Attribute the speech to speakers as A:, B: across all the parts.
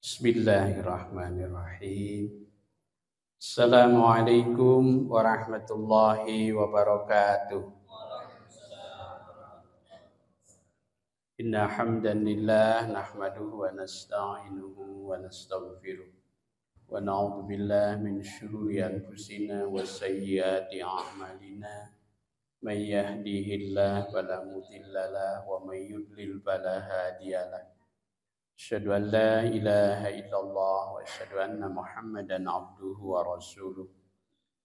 A: Bismillahirrahmanirrahim. Assalamualaikum warahmatullahi wabarakatuh. Inna hamdanillah nahmaduhu wa nasta'inuhu wa nastaghfiruh wa na'udzu billahi min syururi anfusina wa sayyiati a'malina. May yahdihillahu fala mudilla lahu wa may yudlil fala hadiya lahu. Asyhadu an la ilaha illallah wa asyhadu anna Muhammadan abduhu wa rasuluh.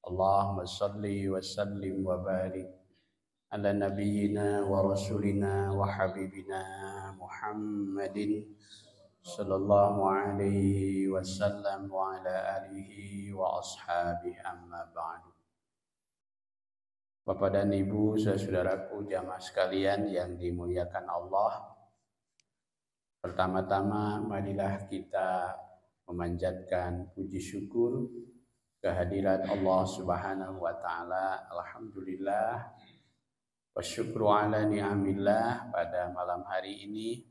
A: Allahumma salli wa sallim wa barik ala nabiyyina wa rasulina wa habibina Muhammadin sallallahu alaihi wasallam wa ala alihi wa ashabihi amma ba'du. Bapak dan Ibu, saudaraku jamaah sekalian yang dimuliakan Allah. Pertama-tama marilah kita memanjatkan puji syukur kehadirat Allah Subhanahu wa taala. Alhamdulillah wa syukru ala ni'amillah, pada malam hari ini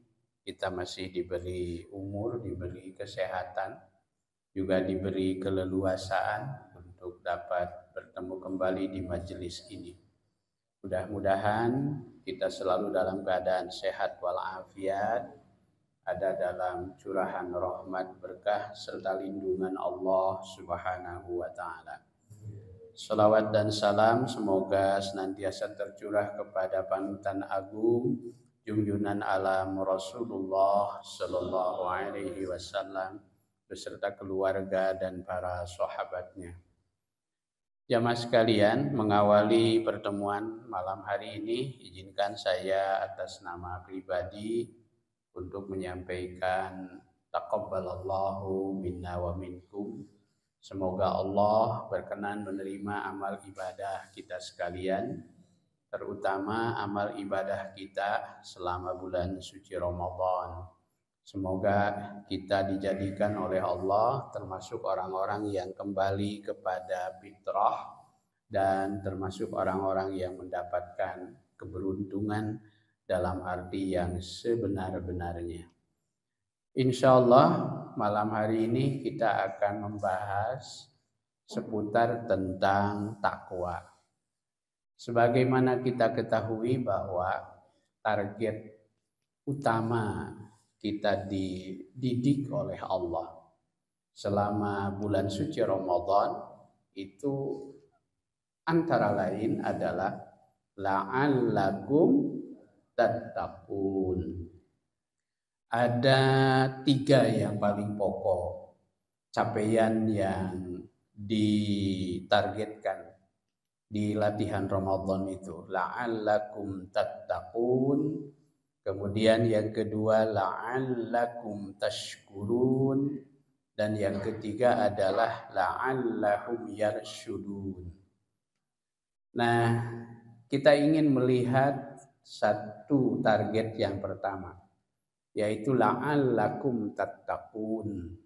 A: kita masih diberi umur, diberi kesehatan, juga diberi keleluasaan untuk dapat bertemu kembali di majelis ini. Mudah-mudahan kita selalu dalam keadaan sehat walafiat, ada dalam curahan rahmat, berkah serta lindungan Allah Subhanahu wa taala. Salawat dan salam semoga senantiasa tercurah kepada panutan agung junjungan alam Rasulullah sallallahu alaihi wasallam beserta keluarga dan para sahabatnya. Jamaah sekalian, mengawali pertemuan malam hari ini, izinkan saya atas nama pribadi untuk menyampaikan taqabbalallahu minna wa minkum. Semoga Allah berkenan menerima amal ibadah kita sekalian, terutama amal ibadah kita selama bulan suci Ramadan. Semoga kita dijadikan oleh Allah termasuk orang-orang yang kembali kepada fitrah dan termasuk orang-orang yang mendapatkan keberuntungan dalam arti yang sebenar-benarnya. Insya Allah malam hari ini kita akan membahas seputar tentang takwa. Sebagaimana kita ketahui bahwa target utama kita dididik oleh Allah selama bulan suci Ramadan itu antara lain adalah la'allakum tattaqun. Ada 3 yang paling pokok capaian yang ditargetkan di latihan Ramadan itu. La'allakum tattaqun. Kemudian yang kedua la'allakum tashkurun. Dan yang ketiga adalah la'allahum yarsyudun. Nah, kita ingin melihat satu target yang pertama, yaitu la'allakum tattaqun.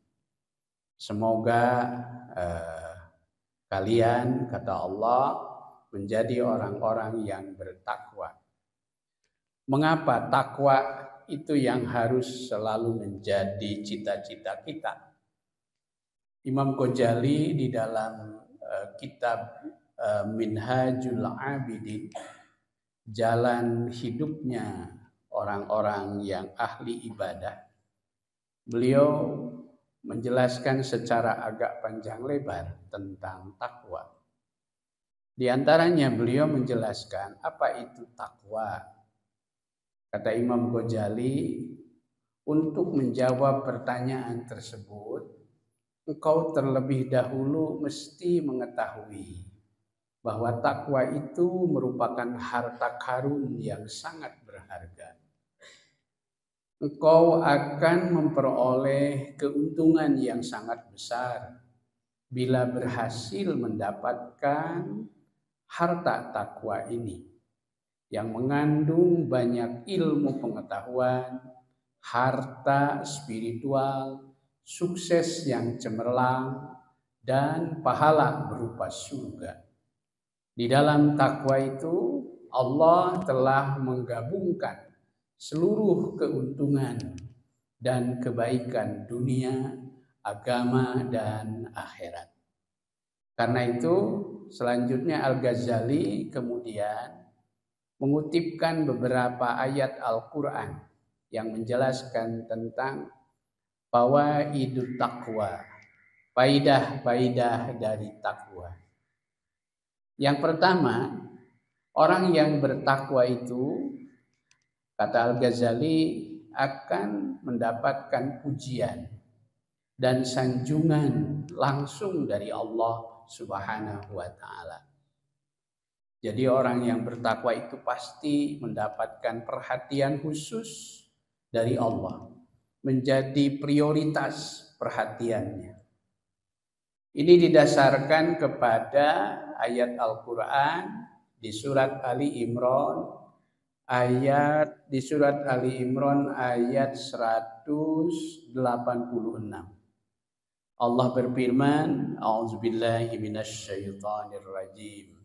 A: Semoga kalian, kata Allah, menjadi orang-orang yang bertakwa. Mengapa takwa itu yang harus selalu menjadi cita-cita kita? Imam Ghazali di dalam kitab Minhajul Abidin, jalan hidupnya orang-orang yang ahli ibadah, beliau menjelaskan secara agak panjang lebar tentang takwa. Di antaranya beliau menjelaskan apa itu takwa. Kata Imam Ghazali, untuk menjawab pertanyaan tersebut, engkau terlebih dahulu mesti mengetahui bahwa takwa itu merupakan harta karun yang sangat berharga. Engkau akan memperoleh keuntungan yang sangat besar bila berhasil mendapatkan harta takwa ini, yang mengandung banyak ilmu pengetahuan, harta spiritual, sukses yang cemerlang, dan pahala berupa surga. Di dalam takwa itu Allah telah menggabungkan seluruh keuntungan dan kebaikan dunia, agama, dan akhirat. Karena itu selanjutnya Al-Ghazali kemudian mengutipkan beberapa ayat Al-Quran yang menjelaskan tentang fawaidut taqwa, faidah-faidah dari takwa. Yang pertama, orang yang bertakwa itu, kata Al-Ghazali, akan mendapatkan pujian dan sanjungan langsung dari Allah Subhanahu wa Ta'ala. Jadi orang yang bertakwa itu pasti mendapatkan perhatian khusus dari Allah, menjadi prioritas perhatiannya. Ini didasarkan kepada ayat Al-Quran di surat Ali Imran ayat 186. Allah berfirman, A'udzubillahi minasyaitonirrajim.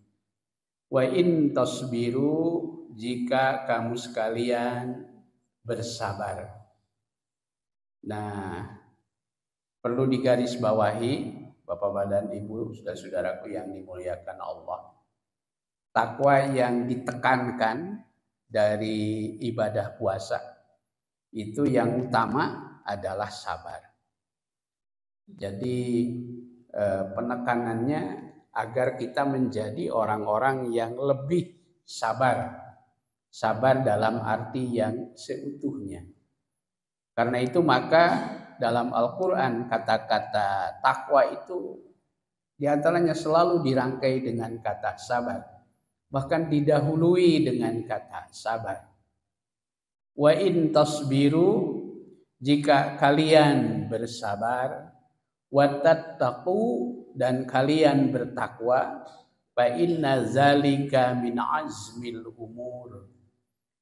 A: Wa in tasbiru, jika kamu sekalian bersabar. Nah, perlu digarisbawahi Bapak dan Ibu, saudara-saudaraku yang dimuliakan Allah. Takwa yang ditekankan dari ibadah puasa itu yang utama adalah sabar. Jadi penekanannya agar kita menjadi orang-orang yang lebih sabar. Sabar dalam arti yang seutuhnya. Karena itu maka dalam Al-Quran kata-kata takwa itu diantaranya selalu dirangkai dengan kata sabar. Bahkan didahului dengan kata sabar. Wa in tasbiru, jika kalian bersabar, wa tattaqu, dan kalian bertakwa, fa inna zalika min azmil umur,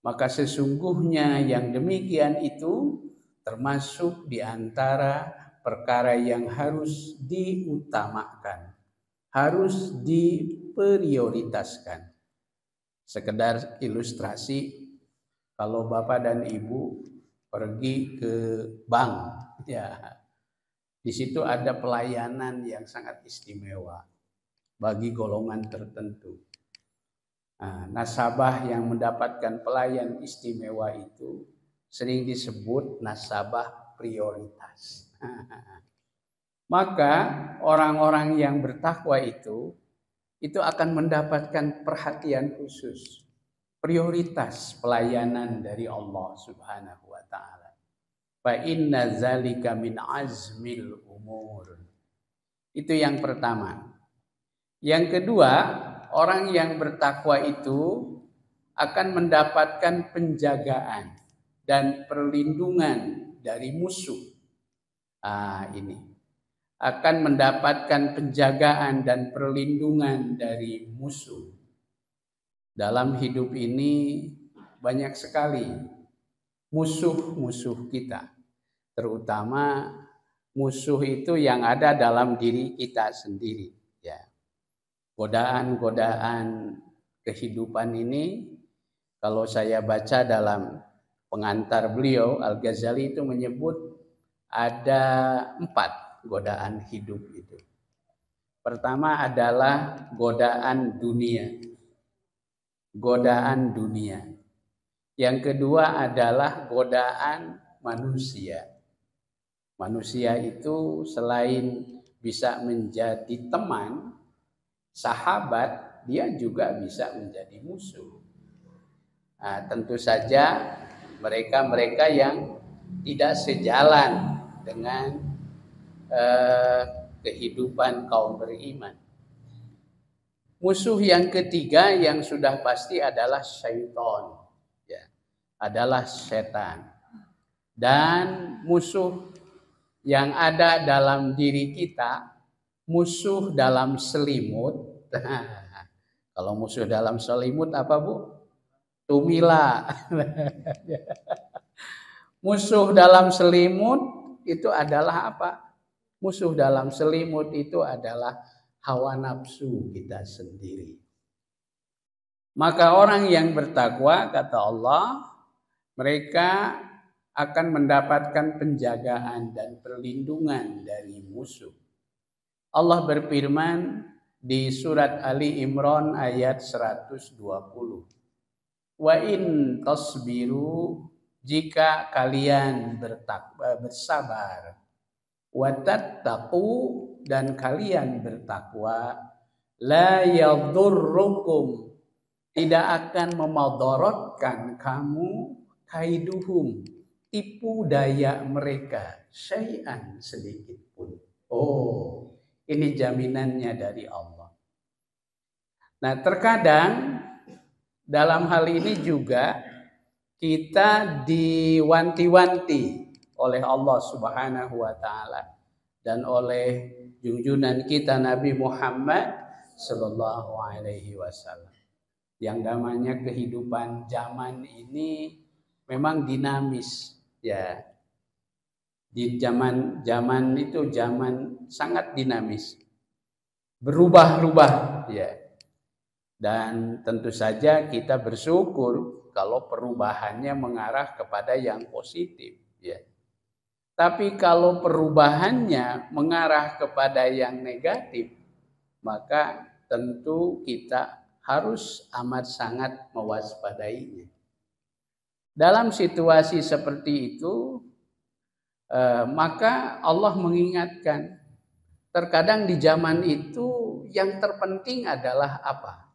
A: maka sesungguhnya yang demikian itu termasuk di antara perkara yang harus diutamakan, harus diprioritaskan. Sekedar ilustrasi, kalau Bapak dan Ibu pergi ke bank, ya, di situ ada pelayanan yang sangat istimewa bagi golongan tertentu. Nah, nasabah yang mendapatkan pelayan istimewa itu sering disebut nasabah prioritas. Maka orang-orang yang bertakwa itu akan mendapatkan perhatian khusus, prioritas pelayanan dari Allah Subhanahu wa Ta'ala. Fa inna zalika min azmil umur. Itu yang pertama. Yang kedua, orang yang bertakwa itu akan mendapatkan penjagaan dan perlindungan dari musuh. Ini akan mendapatkan penjagaan dan perlindungan dari musuh. Dalam hidup ini banyak sekali musuh-musuh kita, terutama musuh itu yang ada dalam diri kita sendiri. Ya, godaan-godaan kehidupan ini, kalau saya baca dalam pengantar beliau, Al-Ghazali itu menyebut ada 4 godaan hidup itu. Pertama adalah godaan dunia. Godaan dunia. Yang kedua adalah godaan manusia. Manusia itu selain bisa menjadi teman, sahabat, dia juga bisa menjadi musuh. Nah, tentu saja mereka-mereka yang tidak sejalan dengan kehidupan kaum beriman. Musuh yang ketiga yang sudah pasti adalah syaitan. Adalah setan. Dan musuh yang ada dalam diri kita, musuh dalam selimut. Kalau musuh dalam selimut apa, Bu? Tumila. Musuh dalam selimut itu adalah apa? Musuh dalam selimut itu adalah hawa nafsu kita sendiri. Maka orang yang bertakwa, kata Allah, mereka akan mendapatkan penjagaan dan perlindungan dari musuh. Allah berfirman di surat Ali Imran ayat 120. Wa in tasbiru, jika kalian bersabar, wa tattaqu, dan kalian bertakwa, la yadurrukum, tidak akan memadorotkan kamu, kaiduhum, tipu daya mereka, syai'an, sedikit pun. Oh, ini jaminannya dari Allah. Nah, terkadang dalam hal ini juga kita diwanti-wanti oleh Allah Subhanahu wa taala dan oleh junjungan kita Nabi Muhammad sallallahu alaihi wasallam. Yang namanya kehidupan zaman ini memang dinamis, ya. Di zaman itu zaman sangat dinamis. Berubah-ubah, ya. Dan tentu saja kita bersyukur kalau perubahannya mengarah kepada yang positif, ya. Tapi kalau perubahannya mengarah kepada yang negatif, maka tentu kita harus amat sangat mewaspadainya. Dalam situasi seperti itu, maka Allah mengingatkan, terkadang di zaman itu yang terpenting adalah apa?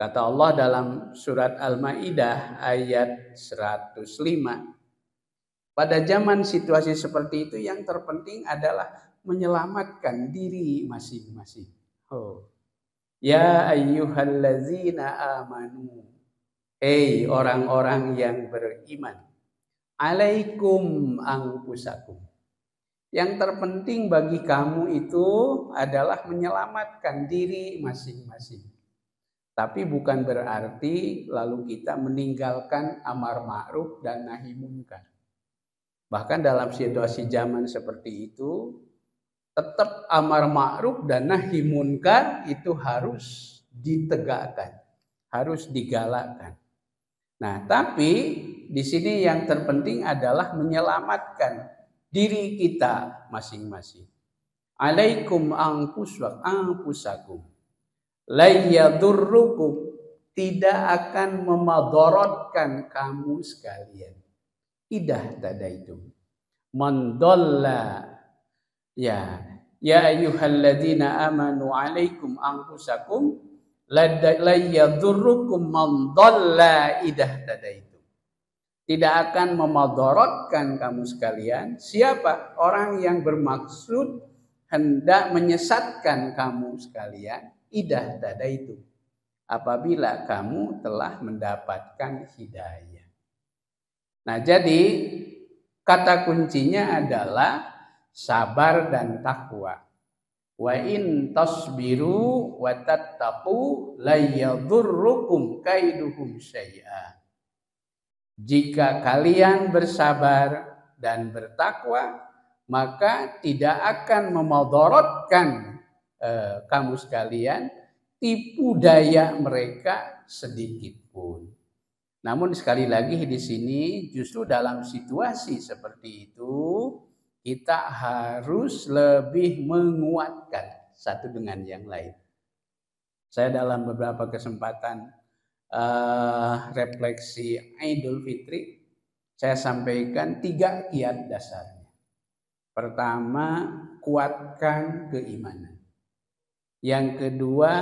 A: Kata Allah dalam surat Al-Maidah ayat 105, pada zaman situasi seperti itu yang terpenting adalah menyelamatkan diri masing-masing. Oh. Ya ayyuhallazina amanu, hei orang-orang yang beriman, alaikum anfusakum, yang terpenting bagi kamu itu adalah menyelamatkan diri masing-masing. Tapi bukan berarti lalu kita meninggalkan amar ma'ruf dan nahi munkar. Bahkan dalam situasi zaman seperti itu, tetap amar ma'ruf dan nahi munkar itu harus ditegakkan, harus digalakkan. Nah, tapi di sini yang terpenting adalah menyelamatkan diri kita masing-masing. Alaikum anfusakum, la yadurrukum, tidak akan memadorotkan kamu sekalian. Idah tada itu. Mandalla, ya ayyuhalladzina amanu alaikum anfusakum la yadurrukum man dhalla idah tadaitu. Tidak akan memadorotkan kamu sekalian. Siapa? Orang yang bermaksud hendak menyesatkan kamu sekalian, idah tadaitu, apabila kamu telah mendapatkan hidayah. Nah, jadi kata kuncinya adalah sabar dan takwa. Wa in tasbiru wa tattaqu la yadurrukum kaiduhum syai'a. Jika kalian bersabar dan bertakwa, maka tidak akan memadorotkan kamu sekalian tipu daya mereka sedikit pun. Namun sekali lagi di sini justru dalam situasi seperti itu kita harus lebih menguatkan satu dengan yang lain. Saya dalam beberapa kesempatan refleksi Idul Fitri, saya sampaikan 3 kiat dasarnya. Pertama, kuatkan keimanan. Yang kedua,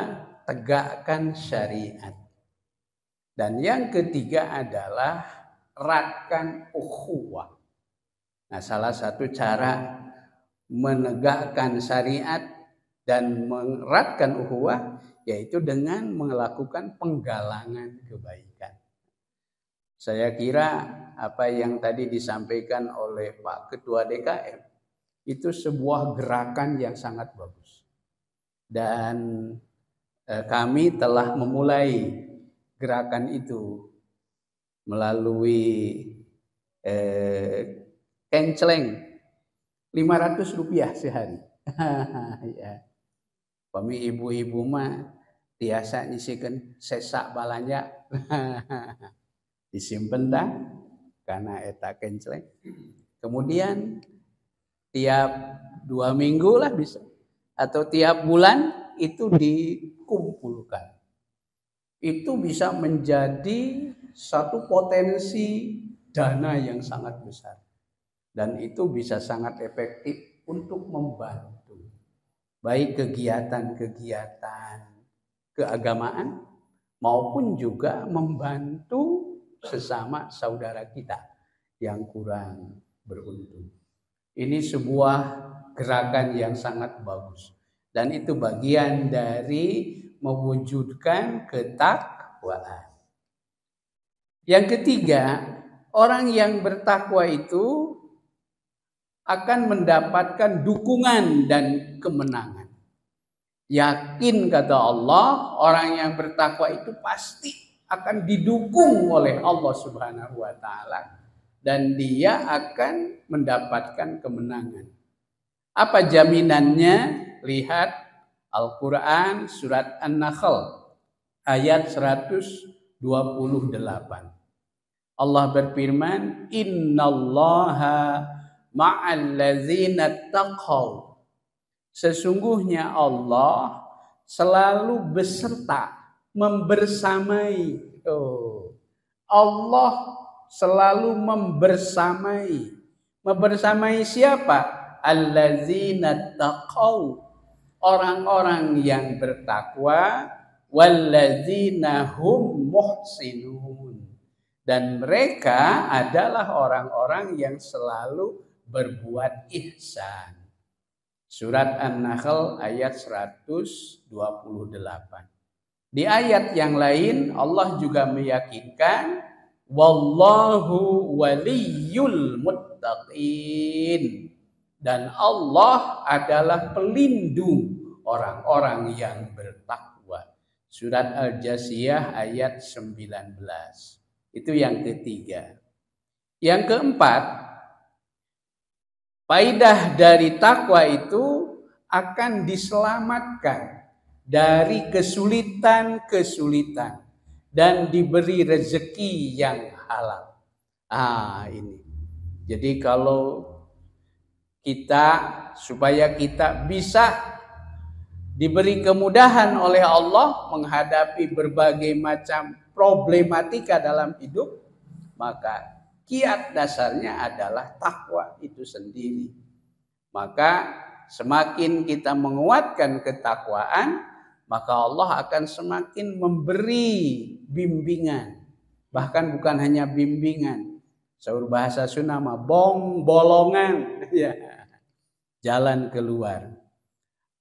A: tegakkan syariat. Dan yang ketiga adalah eratkan ukhuwah. Nah, salah satu cara menegakkan syariat dan mengeratkan ukhuwah yaitu dengan melakukan penggalangan kebaikan. Saya kira apa yang tadi disampaikan oleh Pak Ketua DKM itu sebuah gerakan yang sangat bagus. Dan kami telah memulai gerakan itu melalui kenceleng Rp500 sehari. Ya. Pami ibu-ibu mah biasa nyisikeun sesak balanja. Disimpen dah karena eta kenceleng. Kemudian tiap 2 minggu lah bisa, atau tiap bulan itu dikumpulkan. Itu bisa menjadi satu potensi dana yang sangat besar. Dan itu bisa sangat efektif untuk membantu baik kegiatan-kegiatan keagamaan maupun juga membantu sesama saudara kita yang kurang beruntung. Ini sebuah gerakan yang sangat bagus dan itu bagian dari mewujudkan ketakwaan. Yang ketiga, orang yang bertakwa itu akan mendapatkan dukungan dan kemenangan. Yakin kata Allah, orang yang bertakwa itu pasti akan didukung oleh Allah Subhanahu wa taala dan dia akan mendapatkan kemenangan. Apa jaminannya? Lihat Al-Qur'an surat An-Nahl ayat 128. Allah berfirman, "Innallaha ma'al ladzina taqaw." Sesungguhnya Allah selalu beserta, membersamai. Allah selalu membersamai. Membersamai siapa? Alladzina taqaw. Orang-orang yang bertakwa. Walladzina hum muhsinun. Dan mereka adalah orang-orang yang selalu berbuat ihsan. Surat An-Nahl ayat 128. Di ayat yang lain Allah juga meyakinkan wallahu waliyul muttaqin, dan Allah adalah pelindung orang-orang yang bertakwa. Surat Al-Jasiyah ayat 19. Itu yang ketiga. Yang keempat, faidah dari takwa itu akan diselamatkan dari kesulitan-kesulitan dan diberi rezeki yang halal. Ini. Jadi kalau supaya kita bisa diberi kemudahan oleh Allah menghadapi berbagai macam problematika dalam hidup, maka kiat dasarnya adalah takwa itu sendiri. Maka semakin kita menguatkan ketakwaan, maka Allah akan semakin memberi bimbingan. Bahkan bukan hanya bimbingan, saur bahasa Sunda mah bolongan, ya, jalan keluar.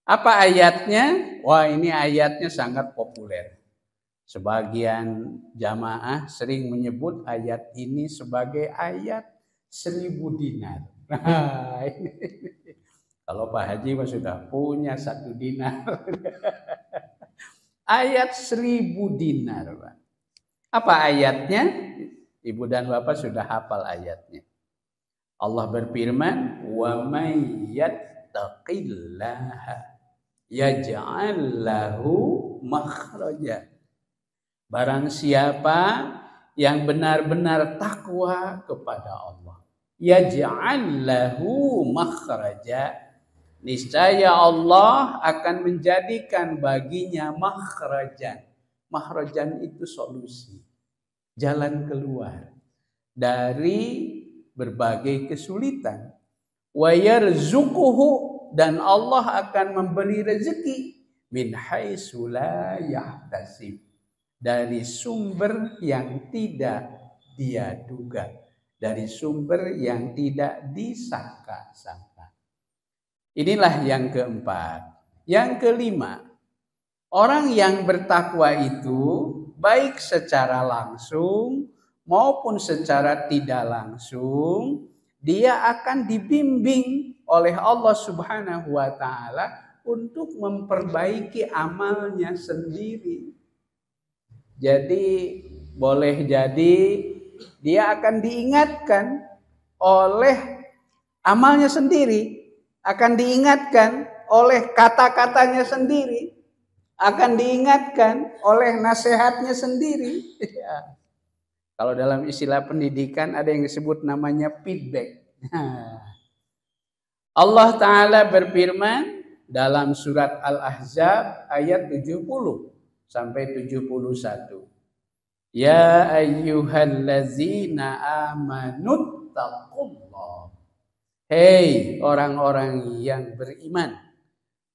A: Apa ayatnya? Wah, ini ayatnya sangat populer. Sebagian jamaah sering menyebut ayat ini sebagai ayat 1000 dinar. Nah, ini. Kalau Pak Haji sudah punya 1 dinar. Ayat 1000 dinar, Pak. Apa ayatnya? Ibu dan Bapak sudah hafal ayatnya. Allah berfirman, "Wa may yattaqillaha yaj'al lahu makhraja." Barang siapa yang benar-benar takwa kepada Allah, yaj'al lahu makhraja, niscaya Allah akan menjadikan baginya makhrajan. Makhrajan itu solusi, jalan keluar dari berbagai kesulitan. Wa yarzuquhu, dan Allah akan memberi rezeki min haitsu la yahtasib, dari sumber yang tidak dia duga, dari sumber yang tidak disangka-sangka. Inilah yang keempat. Yang kelima, orang yang bertakwa itu baik secara langsung maupun secara tidak langsung, dia akan dibimbing oleh Allah Subhanahu wa taala untuk memperbaiki amalnya sendiri. Jadi boleh jadi dia akan diingatkan oleh amalnya sendiri, akan diingatkan oleh kata-katanya sendiri, akan diingatkan oleh nasihatnya sendiri. Kalau dalam istilah pendidikan ada yang disebut namanya feedback. Allah Ta'ala berfirman dalam surat Al-Ahzab ayat 70 sampai 71. Ya ayyuhallazina amanu taqullah. Hei orang-orang yang beriman,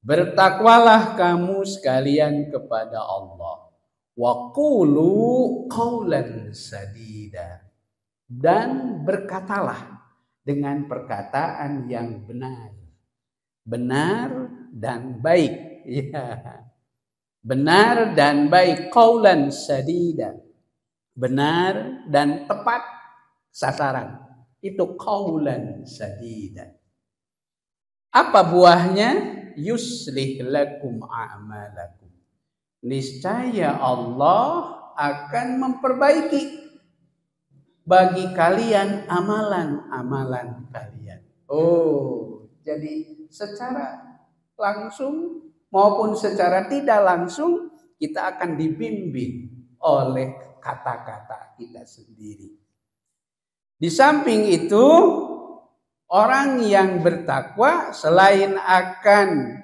A: bertakwalah kamu sekalian kepada Allah. Wa qulu qawlan sadida. Dan berkatalah dengan perkataan yang benar. Benar dan baik. Ya. Benar dan baik. Qawlan sadida. Benar dan tepat sasaran. Itu qawlan sadida. Apa buahnya? Yuslih lakum a'malakum. Niscaya Allah akan memperbaiki bagi kalian amalan-amalan kalian. Oh, jadi secara langsung maupun secara tidak langsung kita akan dibimbing oleh kata-kata kita sendiri. Di samping itu, orang yang bertakwa selain akan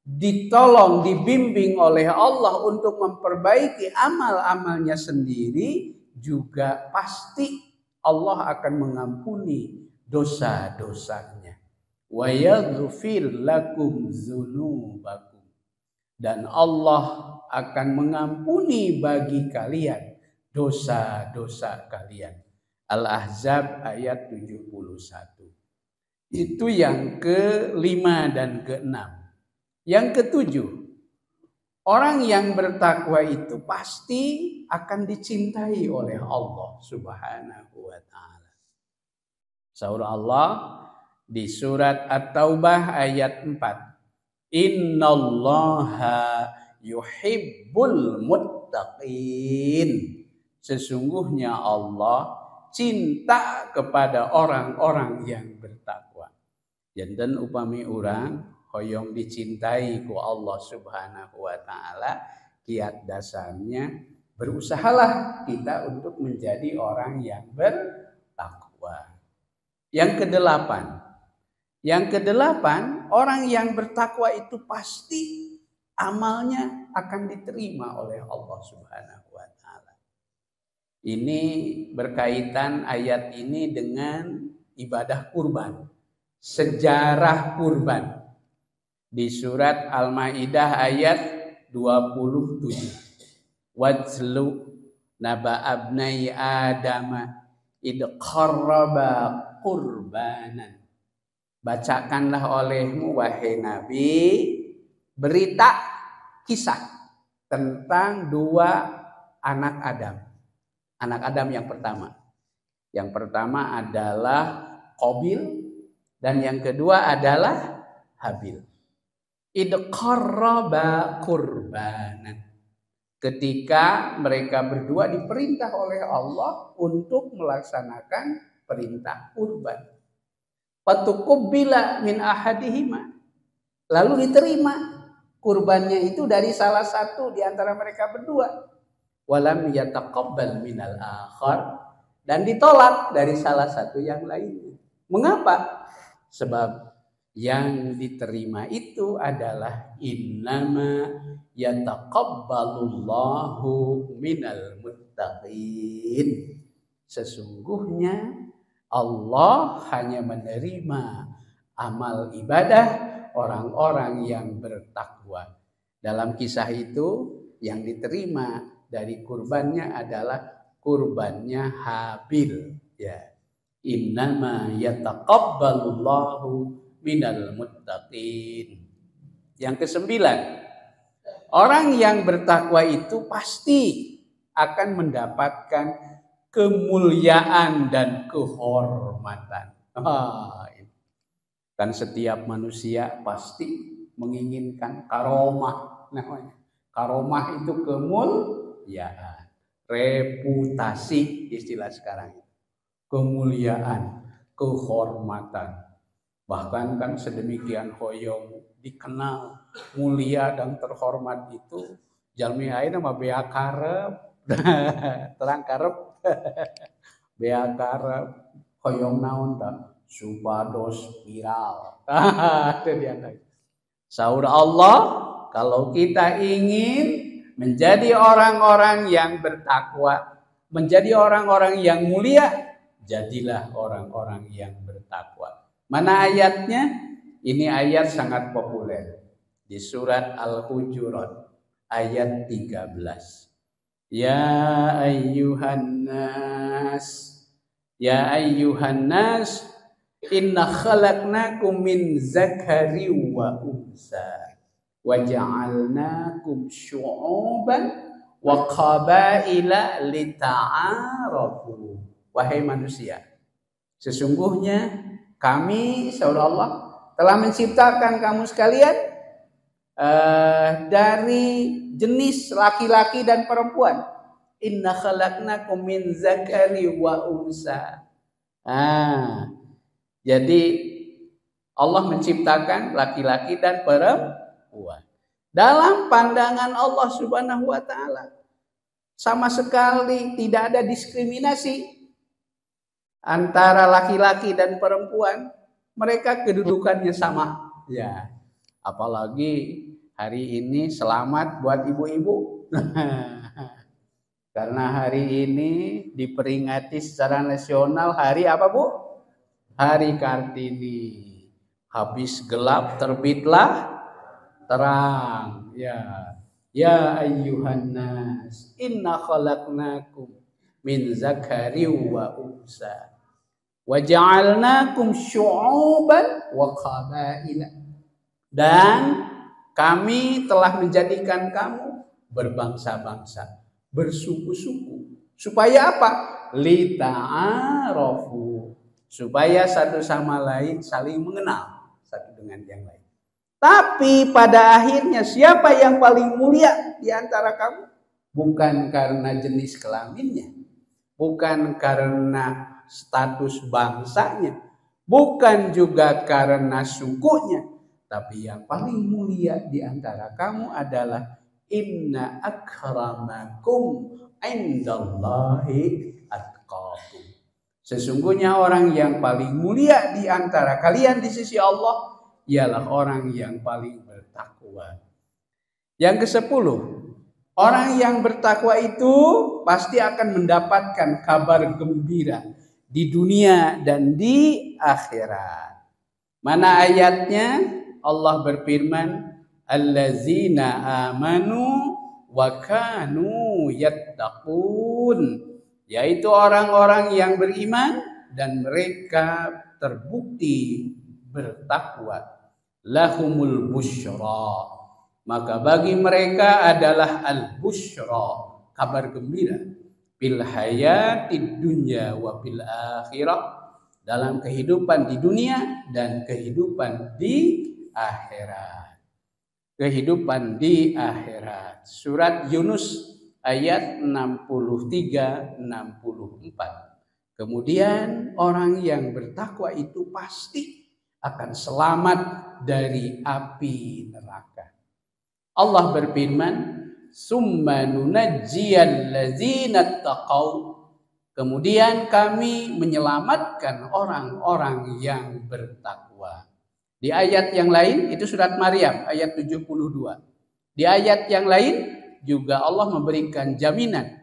A: ditolong, dibimbing oleh Allah untuk memperbaiki amal-amalnya sendiri, juga pasti Allah akan mengampuni dosa-dosanya. Wa yaghfir lakum dzunubakum. Dan Allah akan mengampuni bagi kalian dosa-dosa kalian. Al-Ahzab ayat 71. Itu yang kelima dan keenam. Yang ketujuh, orang yang bertakwa itu pasti akan dicintai oleh Allah Subhanahu wa ta'ala. Surah Allah di surat At-Taubah ayat 4. Innallaha yuhibbul muttaqin. Sesungguhnya Allah cinta kepada orang-orang yang bertakwa. Janten upami urang hoyong dicintai ku Allah Subhanahu wa ta'ala, kiat dasarnya berusahalah kita untuk menjadi orang yang bertakwa. Yang kedelapan, orang yang bertakwa itu pasti amalnya akan diterima oleh Allah Subhanahu wa ta'ala. Ini berkaitan ayat ini dengan ibadah kurban, sejarah kurban. Di surat Al-Maidah ayat 27. Wajlu naba abnai adama id qarraba qurbanan. Bacakanlah olehmu wahai Nabi berita kisah tentang dua anak Adam. Anak Adam yang pertama. Yang pertama adalah Qabil dan yang kedua adalah Habil. Id qarraba qurbanan. Ketika mereka berdua diperintah oleh Allah untuk melaksanakan perintah kurban. Fatuqbila min ahadihima. Lalu diterima kurbannya itu dari salah satu di antara mereka berdua. Walam yataqabbal minal akhar. Dan ditolak dari salah satu yang lainnya. Mengapa? Sebab yang diterima itu adalah innama yataqabbalullahu minal muttaqin. Sesungguhnya Allah hanya menerima amal ibadah orang-orang yang bertakwa. Dalam kisah itu yang diterima dari kurbannya adalah kurbannya Habil, ya. Innama yataqabbalullahu minal muttaqin. Yang kesembilan, orang yang bertakwa itu pasti akan mendapatkan kemuliaan dan kehormatan. Kan setiap manusia pasti menginginkan karomah namanya. Karomah itu kemuliaan, reputasi istilah sekarang. Kemuliaan, kehormatan. Bahkan kan sedemikian hoyong dikenal mulia dan terhormat itu jalmi ayeuna mah bea karep terang karep beakar hoyong naon ta supados viral. Itu dia. Saur Allah, kalau kita ingin menjadi orang-orang yang bertakwa, menjadi orang-orang yang mulia, jadilah orang-orang yang bertakwa. Mana ayatnya? Ini ayat sangat populer di surat Al-Hujurat ayat 13. Ya ayyuhan nas, inna khalaqnakum min zakari wa unsa wa ja'alnakum syu'uban wa qabaila lita'arafu. Wahai manusia, sesungguhnya kami, saudara Allah, telah menciptakan kamu sekalian dari jenis laki-laki dan perempuan. Inna khalaqnakum min zakari wa unsa. Jadi Allah menciptakan laki-laki dan perempuan. Dalam pandangan Allah Subhanahu wa taala sama sekali tidak ada diskriminasi antara laki-laki dan perempuan. Mereka kedudukannya sama. Ya. Apalagi hari ini selamat buat ibu-ibu. Karena hari ini diperingati secara nasional hari apa, Bu? Hari Kartini. Habis gelap terbitlah terang. Ya ayyuhan nas, inna khalaqnakum min zakari wa unsa wa ja'alnakum syu'uban wa qabaila. Dan kami telah menjadikan kamu berbangsa-bangsa, bersuku-suku. Supaya apa? Lita'arafu. Supaya satu sama lain saling mengenal satu dengan yang lain. Tapi pada akhirnya siapa yang paling mulia di antara kamu? Bukan karena jenis kelaminnya, bukan karena status bangsanya, bukan juga karena sukunya, tapi yang paling mulia di antara kamu adalah inna akramakum indallahi atqakum. Sesungguhnya orang yang paling mulia di antara kalian di sisi Allah ialah orang yang paling bertakwa. Yang ke-10, orang yang bertakwa itu pasti akan mendapatkan kabar gembira di dunia dan di akhirat. Mana ayatnya? Allah berfirman, allazina amanu wa kanu yattaqun. Yaitu orang-orang yang beriman dan mereka terbukti bertakwa. Lahumul busyra. Maka bagi mereka adalah al-busyra, kabar gembira. Bil hayatid dunya wa bil akhirah. Dalam kehidupan di dunia dan kehidupan di akhirat. Kehidupan di akhirat. Surat Yunus ayat 63-64. Kemudian orang yang bertakwa itu pasti akan selamat dari api neraka. Allah berfirman, "Summa nunajjiyal ladzina taqau." Kemudian kami menyelamatkan orang-orang yang bertakwa. Di ayat yang lain itu surat Maryam ayat 72. Di ayat yang lain juga Allah memberikan jaminan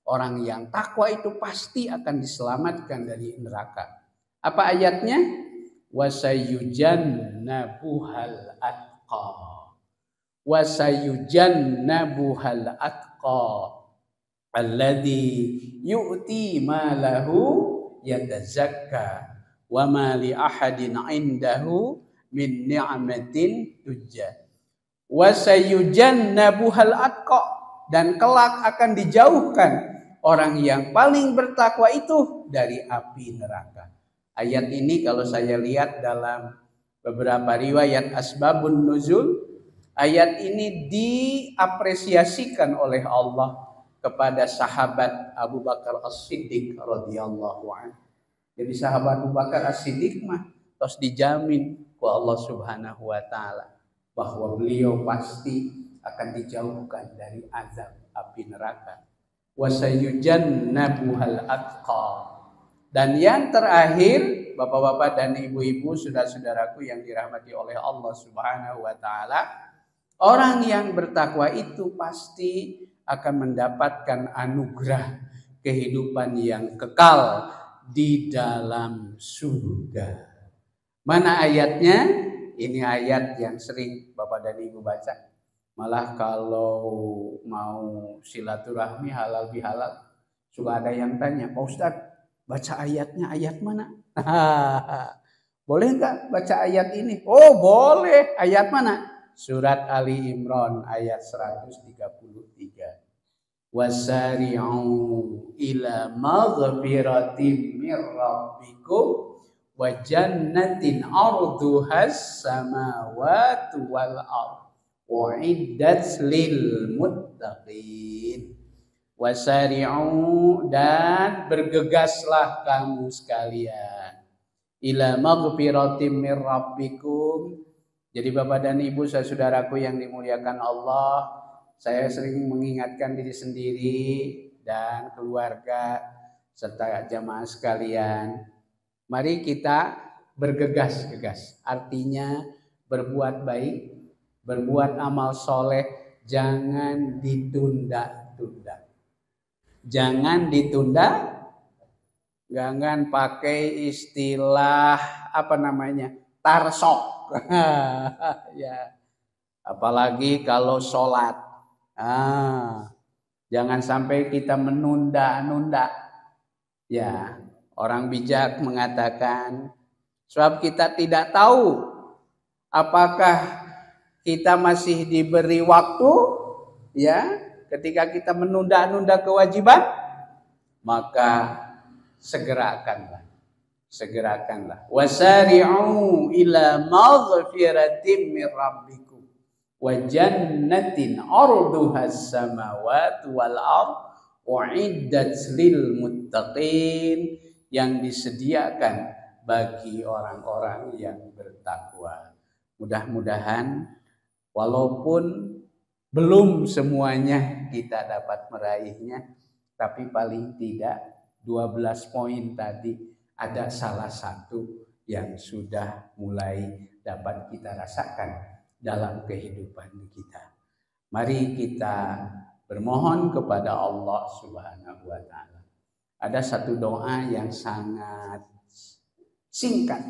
A: orang yang takwa itu pasti akan diselamatkan dari neraka. Apa ayatnya? Wasayujannabuhal atqa. Wasayujannabuhal atqa alladzi yu'ti malahu yatazakka wa ma li ahadin 'indahu min ni'matin tujza. Wasayujannabuhal atqa, dan kelak akan dijauhkan orang yang paling bertakwa itu dari api neraka. Ayat ini kalau saya lihat dalam beberapa riwayat asbabun nuzul, ayat ini diapresiasikan oleh Allah kepada sahabat Abu Bakar As-Siddiq radhiyallahu anhu. Jadi sahabat Abu Bakar As-Siddiq mah terus dijamin ku Allah Subhanahu wa taala bahwa beliau pasti akan dijauhkan dari azab api neraka. wa sayujannabuhal atqa. Dan yang terakhir, Bapak-bapak dan ibu-ibu, saudara-saudaraku yang dirahmati oleh Allah Subhanahu wa taala, orang yang bertakwa itu pasti akan mendapatkan anugerah kehidupan yang kekal di dalam surga. Mana ayatnya? Ini ayat yang sering Bapak dan Ibu baca. Malah kalau mau silaturahmi halal bihalal, suka ada yang tanya, Pak Ustadz, baca ayatnya ayat mana? Boleh nggak baca ayat ini? Oh boleh. Ayat mana? Surat Ali Imran ayat 133. Wasari'u ila maghfiratin mir rabbikum wa jannatin arduhas samawati wal ardh uiddat lil muttaqin. Wasari'u, dan bergegaslah kamu sekalian, ila maghfiratin mir rabbikum. Jadi Bapak dan Ibu, saudaraku yang dimuliakan Allah, saya sering mengingatkan diri sendiri dan keluarga serta jamaah sekalian, mari kita bergegas-gegas. Artinya berbuat baik, berbuat amal soleh, jangan ditunda-tunda. Jangan ditunda, jangan pakai istilah tarsok. Ya, apalagi kalau sholat. Jangan sampai kita menunda-nunda. Ya, orang bijak mengatakan, sebab kita tidak tahu apakah kita masih diberi waktu, ya. Ketika kita menunda-nunda kewajiban, maka segerakanlah. Wasari'u ila maghfiratin mir rabbikum wa jannatin arduhas samawati wal ardh uiddat lil muttaqin, yang disediakan bagi orang-orang yang bertakwa. Mudah-mudahan walaupun belum semuanya kita dapat meraihnya, tapi paling tidak 12 poin tadi ada salah satu yang sudah mulai dapat kita rasakan dalam kehidupan kita. Mari kita bermohon kepada Allah Subhanahu wa taala. Ada satu doa yang sangat singkat,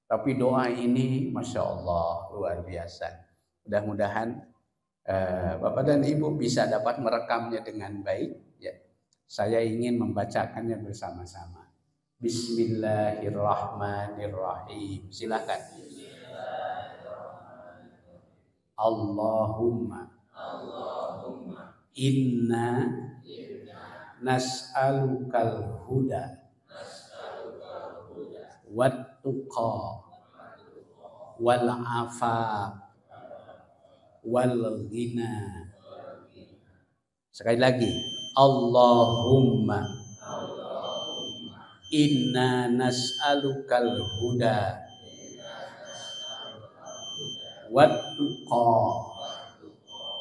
A: tapi doa ini Masya Allah luar biasa. Mudah-mudahan Bapak dan Ibu bisa dapat merekamnya dengan baik. Ya, saya ingin membacakannya bersama-sama. Bismillahirrahmanirrahim. Silakan. Allahumma inna nas'alukal huda wat tuqa wal afaf wal ghina. Sekali lagi, Allahumma inna nas'alukal huda wat tuqa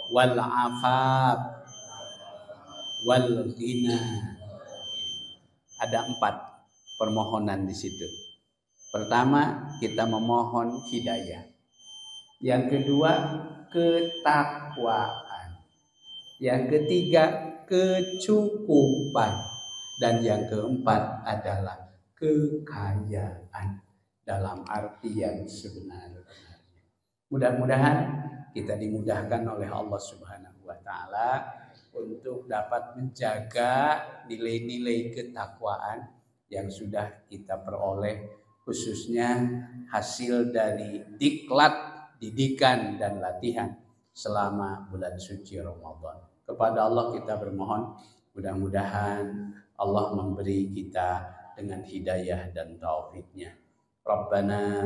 A: wal afaf wal ghina. Ada 4 permohonan di situ. Pertama, kita memohon hidayah. Yang kedua, ketakwaan. Yang ketiga, kecukupan. Dan yang keempat adalah kekayaan dalam arti yang sebenarnya. Mudah-mudahan kita dimudahkan oleh Allah Subhanahu wa taala untuk dapat menjaga nilai-nilai ketakwaan yang sudah kita peroleh, khususnya hasil dari diklat, didikan dan latihan selama bulan suci Ramadan. Kepada Allah kita bermohon, mudah-mudahan Allah memberi kita dengan hidayah dan taufiknya. Rabbana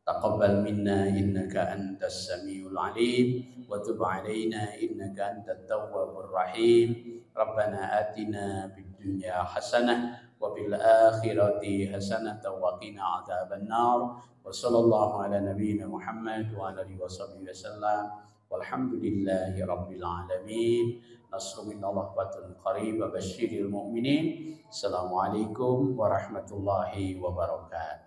A: taqabbal minna innaka antas samiul alim wa tub alaina innaka antat tawwabur rahim. Rabbana atina fid dunya hasanah wa fil akhirati hasanah wa qina adzabannar. Wa sallallahu ala nabiyyina Muhammad wa ala alihi wasallam. Walhamdulillahi rabbil alamin. Nasrun minallah fatun qarib wa basyiril mu'minin. Assalamualaikum warahmatullahi wabarakatuh.